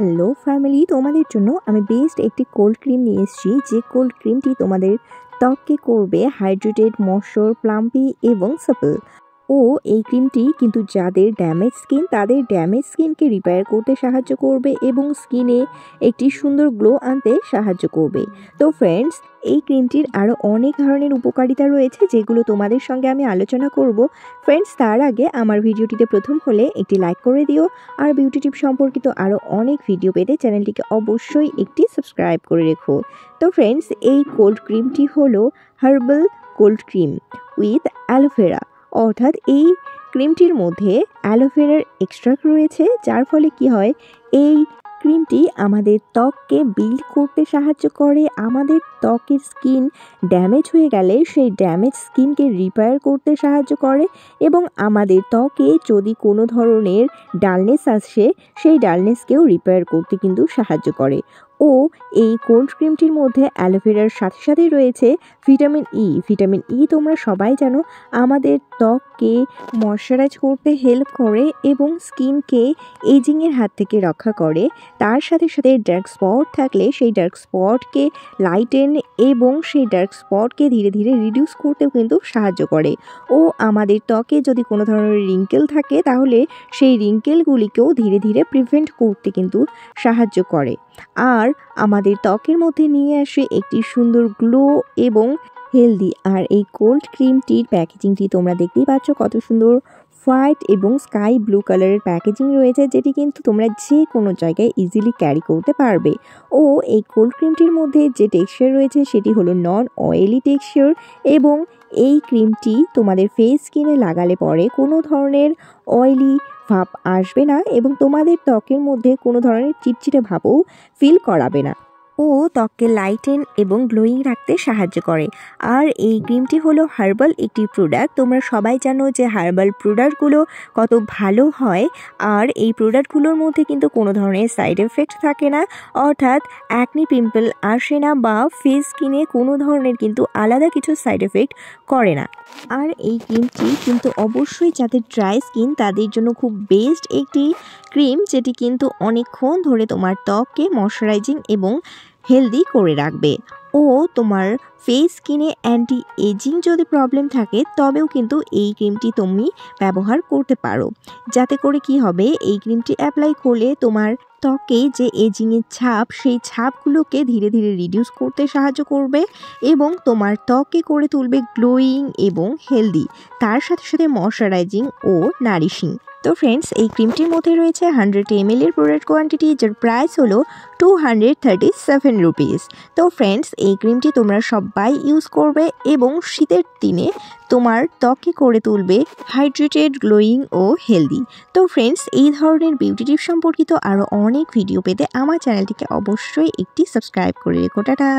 Hello family, তোমাদের জন্য আমি বেস্ট একটি কোল্ড ক্রিম নিয়ে এসেছি, যে কোল্ড ক্রিমটি তোমাদের ত্বককে করবে হাইড্রেটেড, ময়শ্চার, প্লাম্পি এবং সাপল। এই ক্রিমটি কিন্তু যাদের ড্যামেজ স্কিন তাদের ড্যামেজ স্কিনকে রিপেয়ার করতে সাহায্য করবে এবং স্কিনে একটি সুন্দর গ্লো আনতে সাহায্য করবে। তো ফ্রেন্ডস, এই ক্রিমটির আরও অনেক ধরনের উপকারিতা রয়েছে যেগুলো তোমাদের সঙ্গে আমি আলোচনা করব। ফ্রেন্ডস, তার আগে আমার ভিডিওটিতে প্রথম হলে একটি লাইক করে দিও, আর বিউটি টিপ সম্পর্কিত আরও অনেক ভিডিও পেতে চ্যানেলটিকে অবশ্যই একটি সাবস্ক্রাইব করে রেখো। তো ফ্রেন্ডস, এই কোল্ড ক্রিমটি হলো herbal cold cream with aloe vera, অর্থাৎ এই ক্রিমটির মধ্যে অ্যালোভেরার এক্সট্রাক্ট রয়েছে, যার ফলে কি হয়, এই ক্রিমটি আমাদের ত্বককে বিল্ড করতে সাহায্য করে। আমাদের ত্বকের স্কিন ড্যামেজ হয়ে গেলে সেই ড্যামেজ স্কিনকে রিপেয়ার করতে সাহায্য করে এবং আমাদের ত্বকে যদি কোনো ধরনের ডালনেস আসে সেই ডালনেসকেও রিপেয়ার করতে কিন্তু সাহায্য করে। এই কোল্ড ক্রিমটির মধ্যে অ্যালোভেরার সাথে সাথেই রয়েছে ভিটামিন ই। ভিটামিন ই তোমরা সবাই জানো আমাদের ত্বককে ময়শ্চারাইজ করতে হেল্প করে এবং স্কিনকে এজিংয়ের হাত থেকে রক্ষা করে। তার সাথে সাথে ডার্ক স্পট থাকলে সেই ডার্ক স্পটকে লাইটেন এবং সেই ডার্ক স্পটকে ধীরে ধীরে রিডিউস করতেও কিন্তু সাহায্য করে। আমাদের ত্বকে যদি কোনো ধরনের রিঙ্কেল থাকে তাহলে সেই রিঙ্কেলগুলিকেও ধীরে ধীরে প্রিভেন্ট করতে কিন্তু সাহায্য করে। আর আমাদের ত্বকের মধ্যে নিয়ে আসে একটি সুন্দর গ্লো এবং হেলদি। আর এই কোল্ড ক্রিমটির প্যাকেজিংটি তোমরা দেখতেই পাচ্ছ, কত সুন্দর হোয়াইট এবং স্কাই ব্লু কালারের প্যাকেজিং রয়েছে, যেটি কিন্তু তোমরা যে কোনো জায়গায় ইজিলি ক্যারি করতে পারবে। এই কোল্ড ক্রিমটির মধ্যে যে টেক্সচার রয়েছে সেটি হলো নন অয়েলি টেক্সচার এবং এই ক্রিমটি তোমাদের ফেস স্কিনে লাগালে পরে কোনো ধরনের অয়েলি ভাব আসবে না এবং তোমাদের ত্বকের মধ্যে কোনো ধরনের চিটচিটে ভাবও ফিল করাবে না। ত্বককে লাইটেন এবং গ্লোয়িং রাখতে সাহায্য করে। আর এই ক্রিমটি হলো হার্বাল একটি প্রোডাক্ট। তোমরা সবাই জানো যে হার্বাল প্রোডাক্টগুলো কত ভালো হয়, আর এই প্রোডাক্টগুলোর মধ্যে কিন্তু কোনো ধরনের সাইড এফেক্ট থাকে না, অর্থাৎ অ্যাকনি পিম্পল আসে না বা ফেস স্কিনে কোনো ধরনের কিন্তু আলাদা কিছু সাইড এফেক্ট করে না। আর এই ক্রিমটি কিন্তু অবশ্যই যাদের ড্রাই স্কিন তাদের জন্য খুব বেস্ট একটি ক্রিম, যেটি কিন্তু অনেকক্ষণ ধরে তোমার ত্বককে ময়শ্চারাইজিং এবং হেলদি করে রাখবে। তোমার ফেস স্কিনে অ্যান্টি এজিং যদি প্রবলেম থাকে তবেও কিন্তু এই ক্রিমটি তুমি ব্যবহার করতে পারো, যাতে করে কি হবে, এই ক্রিমটি অ্যাপ্লাই করলে তোমার ত্বকে যে এজিংয়ের ছাপ সেই ছাপগুলোকে ধীরে ধীরে রিডিউস করতে সাহায্য করবে এবং তোমার ত্বককে করে তুলবে গ্লোয়িং এবং হেলদি, তার সাথে সাথে ময়শ্চারাইজিং ও নারিশিং। তো ফ্রেন্ডস, এই ক্রিমটির মধ্যে রয়েছে 100 ml এর প্রোডাক্ট কোয়ান্টিটি, যার প্রাইস হলো 237 রুপিস। তো ফ্রেন্ডস, এই ক্রিমটি তোমরা সবাই ইউজ করবে এবং শীতের দিনে তোমার ত্বকে করে তুলবে হাইড্রেটেড, গ্লোয়িং ও হেলদি। তো ফ্রেন্ডস, এই ধরনের বিউটি টিপ সম্পর্কিত আরও অনেক ভিডিও পেতে আমার চ্যানেলটিকে অবশ্যই একটি সাবস্ক্রাইব করে রেখো। টাটা।